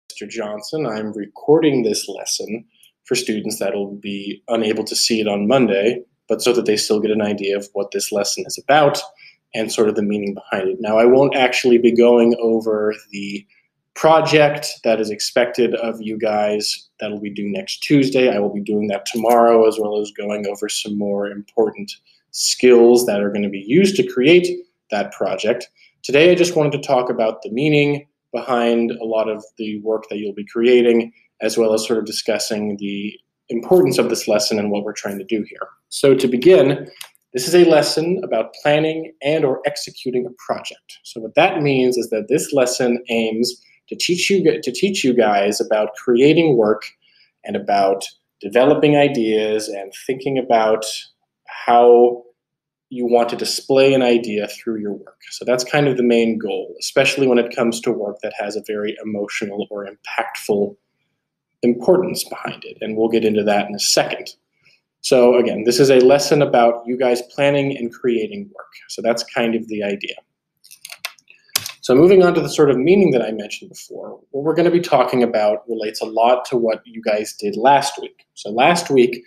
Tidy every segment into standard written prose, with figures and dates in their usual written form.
Mr. Johnson. I'm recording this lesson for students that will be unable to see it on Monday, but so that they still get an idea of what this lesson is about and sort of the meaning behind it. Now, I won't actually be going over the project that is expected of you guys that will be due next Tuesday. I will be doing that tomorrow, as well as going over some more important skills that are going to be used to create that project. Today, I just wanted to talk about the meaning behind a lot of the work that you'll be creating, as well as sort of discussing the importance of this lesson and what we're trying to do here. So to begin, this is a lesson about planning and or executing a project. So what that means is that this lesson aims to teach you guys about creating work and about developing ideas and thinking about how you want to display an idea through your work. So that's kind of the main goal, especially when it comes to work that has a very emotional or impactful importance behind it. And we'll get into that in a second. So again, this is a lesson about you guys planning and creating work. So that's kind of the idea. So moving on to the sort of meaning that I mentioned before, what we're going to be talking about relates a lot to what you guys did last week. So last week,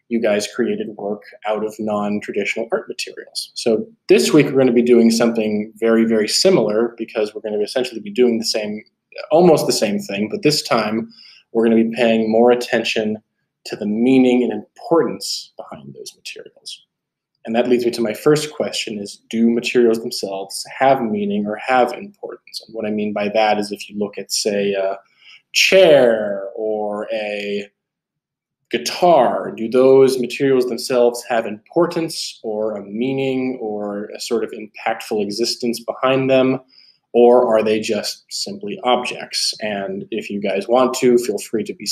you guys created work out of non-traditional art materials. So this week, we're going to be doing something very, very similar, because we're going to essentially be doing the same, almost the same thing, but this time we're going to be paying more attention to the meaning and importance behind those materials. And that leads me to my first question is, do materials themselves have meaning or have importance? And what I mean by that is, if you look at, say, a chair or a guitar, do those materials themselves have importance or a meaning or a sort of impactful existence behind them? Or are they just simply objects? And if you guys want to, feel free to be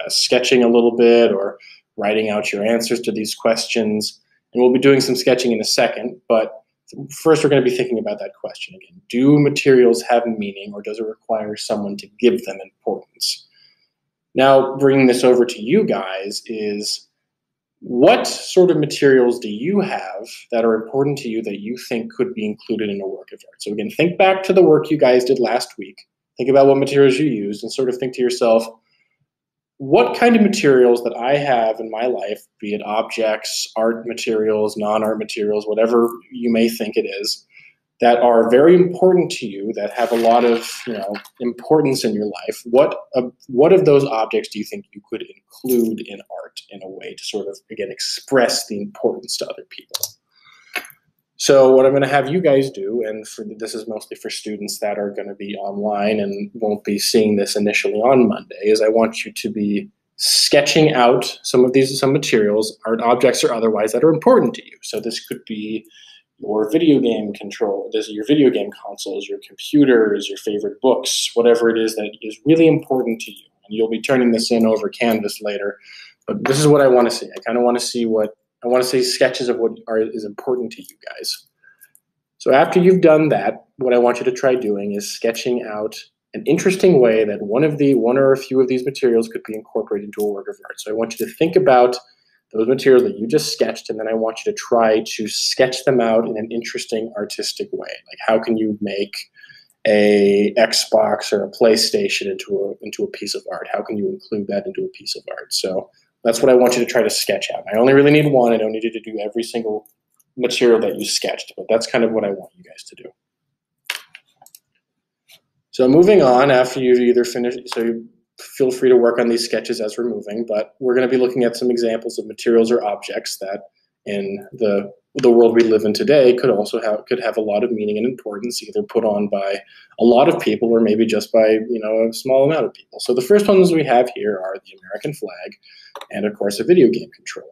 sketching a little bit or writing out your answers to these questions. And we'll be doing some sketching in a second, but first we're going to be thinking about that question again. Do materials have meaning, or does it require someone to give them importance? Now, bringing this over to you guys is, what sort of materials do you have that are important to you that you think could be included in a work of art? So again, think back to the work you guys did last week. Think about what materials you used and sort of think to yourself, what kind of materials that I have in my life, be it objects, art materials, non-art materials, whatever you may think it is, that are very important to you, that have a lot of importance in your life, what of those objects do you think you could include in art in a way to sort of, again, express the importance to other people? So what I'm going to have you guys do, and this is mostly for students that are going to be online and won't be seeing this initially on Monday, is I want you to be sketching out some materials, art objects or otherwise, that are important to you. So this could be your video game control, your video game consoles, your computers, your favorite books, whatever it is that is really important to you. And you'll be turning this in over Canvas later, but this is what I want to see. I kind of want to see sketches of what is important to you guys. So after you've done that, what I want you to try doing is sketching out an interesting way that one or a few of these materials could be incorporated into a work of art. So I want you to think about those materials that you just sketched, and then I want you to try to sketch them out in an interesting artistic way. Like, how can you make a Xbox or a PlayStation into a piece of art? How can you include that into a piece of art? So that's what I want you to try to sketch out. I only really need one. I don't need you to do every single material that you sketched, but that's kind of what I want you guys to do. So moving on, after you've either finished, so feel free to work on these sketches as we're moving, but we're going to be looking at some examples of materials or objects that in the world we live in today could have a lot of meaning and importance, either put on by a lot of people or maybe just by a small amount of people. So the first ones we have here are the American flag and, of course, a video game controller.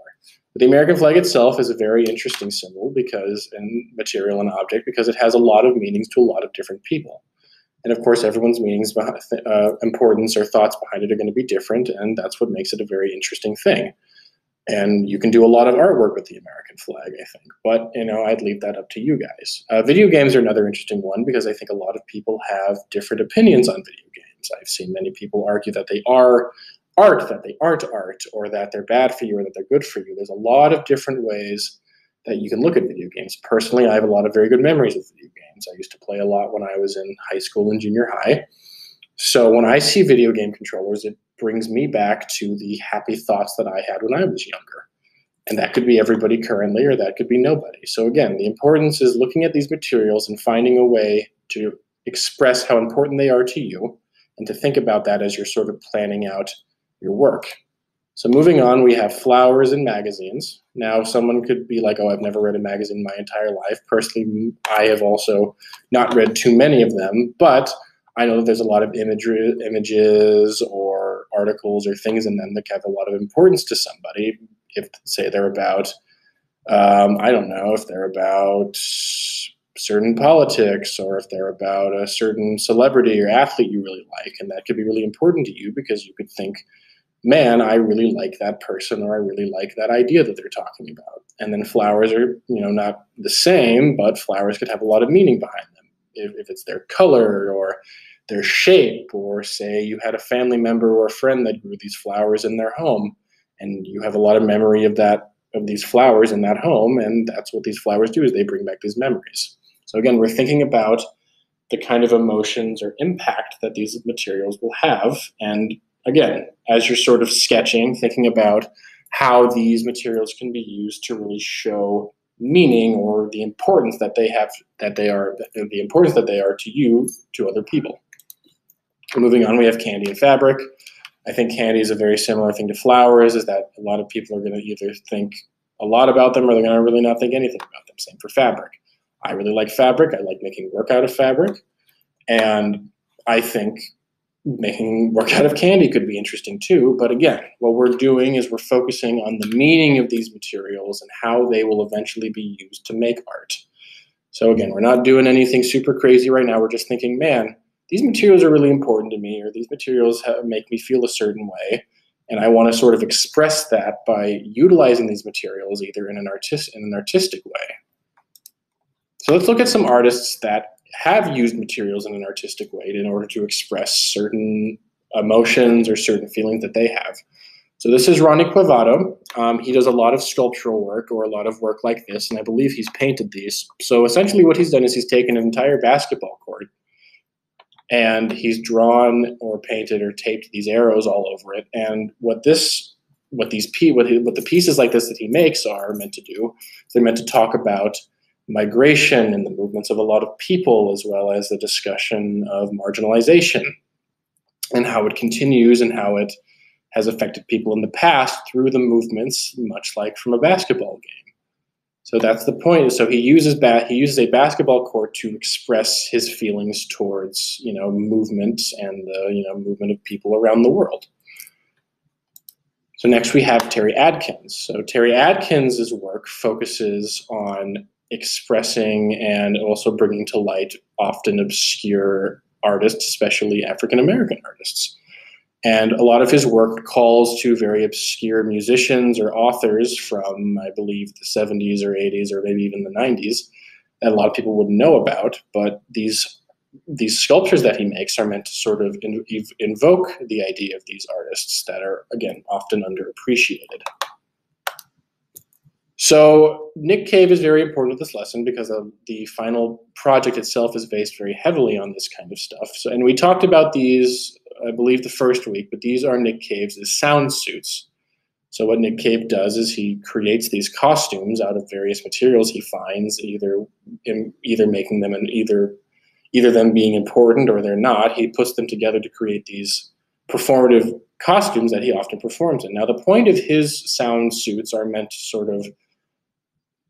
But the American flag itself is a very interesting symbol and material and object because it has a lot of meanings to a lot of different people. And of course, everyone's meanings, importance, or thoughts behind it are going to be different, and that's what makes it a very interesting thing. And you can do a lot of artwork with the American flag, I think. But I'd leave that up to you guys. Video games are another interesting one because I think a lot of people have different opinions on video games. I've seen many people argue that they are art, that they aren't art, or that they're bad for you or that they're good for you. There's a lot of different ways that you can look at video games. Personally, I have a lot of very good memories of video games. I used to play a lot when I was in high school and junior high. So when I see video game controllers, it brings me back to the happy thoughts that I had when I was younger. And that could be everybody currently, or that could be nobody. So again, the importance is looking at these materials and finding a way to express how important they are to you, and to think about that as you're sort of planning out your work. So moving on, we have flowers and magazines. Now, someone could be like, oh, I've never read a magazine my entire life. Personally, I have also not read too many of them, but I know that there's a lot of images or articles or things in them that have a lot of importance to somebody. If, say, they're about, I don't know, if they're about certain politics, or if they're about a certain celebrity or athlete you really like, and that could be really important to you because you could think, man, I really like that person, or I really like that idea that they're talking about. And then flowers are, not the same, but flowers could have a lot of meaning behind them. If it's their color or their shape, or say you had a family member or a friend that grew these flowers in their home, and you have a lot of memory of these flowers in that home, and that's what these flowers do, is they bring back these memories. So again, we're thinking about the kind of emotions or impact that these materials will have. And again, as you're sort of sketching, thinking about how these materials can be used to really show meaning, or the importance that they have, the importance that they are to you, to other people. Moving on, we have candy and fabric. I think candy is a very similar thing to flowers, is that a lot of people are going to either think a lot about them, or they're going to really not think anything about them. Same for fabric. I really like fabric. I like making work out of fabric. And I think making work out of candy could be interesting too. But again, what we're doing is we're focusing on the meaning of these materials and how they will eventually be used to make art. So again, we're not doing anything super crazy right now. We're just thinking, man, these materials are really important to me, or these materials make me feel a certain way. And I want to sort of express that by utilizing these materials either in an artistic way. So let's look at some artists that have used materials in an artistic way in order to express certain emotions or certain feelings that they have. So this is Ronnie Quavato. He does a lot of sculptural work, or a lot of work like this, and I believe he's painted these. So essentially what he's done is he's taken an entire basketball court, and he's drawn or painted or taped these arrows all over it. And what the pieces like this that he makes are meant to do, they're meant to talk about migration and the movements of a lot of people, as well as the discussion of marginalization and how it continues and how it has affected people in the past through the movements, much like from a basketball game. So that's the point. So he uses a basketball court to express his feelings towards, movement and the movement of people around the world. So next we have Terry Adkins. So Terry Adkins' work focuses on expressing and also bringing to light often obscure artists, especially African American artists. And a lot of his work calls to very obscure musicians or authors from, I believe, the 70s or 80s or maybe even the 90s that a lot of people wouldn't know about. But these sculptures that he makes are meant to sort of invoke the idea of these artists that are, again, often underappreciated. So Nick Cave is very important with this lesson because the final project itself is based very heavily on this kind of stuff. So, and we talked about these, I believe, the first week, but these are Nick Cave's sound suits. So what Nick Cave does is he creates these costumes out of various materials he finds, either making them and either them being important or they're not. He puts them together to create these performative costumes that he often performs in. Now, the point of his sound suits are meant to sort of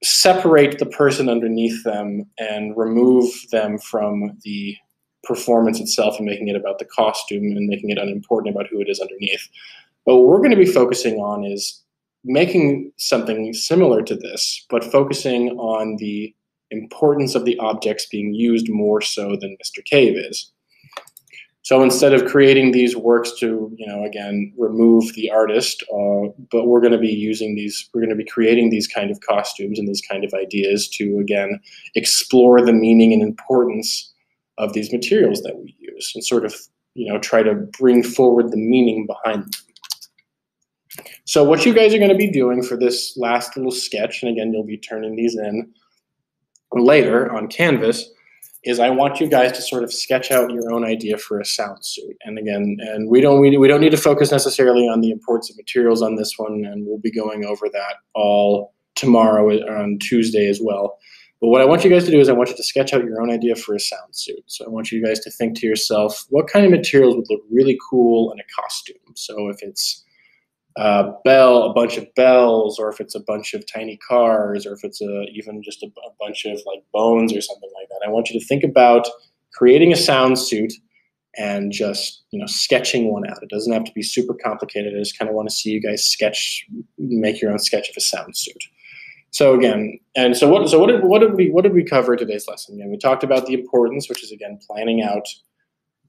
separate the person underneath them and remove them from the performance itself and making it about the costume and making it unimportant about who it is underneath. But what we're going to be focusing on is making something similar to this, but focusing on the importance of the objects being used more so than Mr. Cave is. So instead of creating these works to, again, remove the artist, but we're going to be creating these kind of costumes and these kind of ideas to, again, explore the meaning and importance of these materials that we use and sort of, try to bring forward the meaning behind them. So what you guys are going to be doing for this last little sketch, and again, you'll be turning these in later on Canvas, is I want you guys to sort of sketch out your own idea for a sound suit. And again, and we don't need to focus necessarily on the importance of materials on this one, and we'll be going over that all tomorrow on Tuesday as well. But what I want you guys to do is I want you to sketch out your own idea for a sound suit. So I want you guys to think to yourself, what kind of materials would look really cool in a costume? So if it's a bunch of bells, or if it's a bunch of tiny cars, or if it's even just a bunch of like bones or something like that. I want you to think about creating a sound suit and just sketching one out. It doesn't have to be super complicated. I just kind of want to see you guys make your own sketch of a sound suit. So again, what did we cover in today's lesson? Again, we talked about the importance, which is again planning out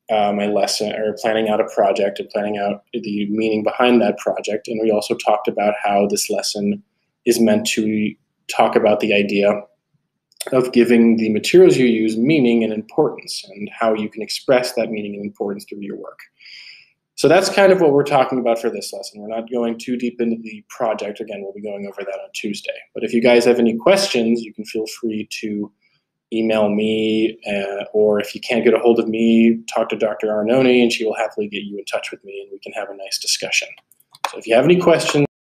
my lesson, or planning out a project and planning out the meaning behind that project. And we also talked about how this lesson is meant to talk about the idea of giving the materials you use meaning and importance, and how you can express that meaning and importance through your work. So that's kind of what we're talking about for this lesson. We're not going too deep into the project. Again, we'll be going over that on Tuesday. But if you guys have any questions, you can feel free to email me, or if you can't get a hold of me, talk to Dr. Arnone, and she will happily get you in touch with me, and we can have a nice discussion. So if you have any questions,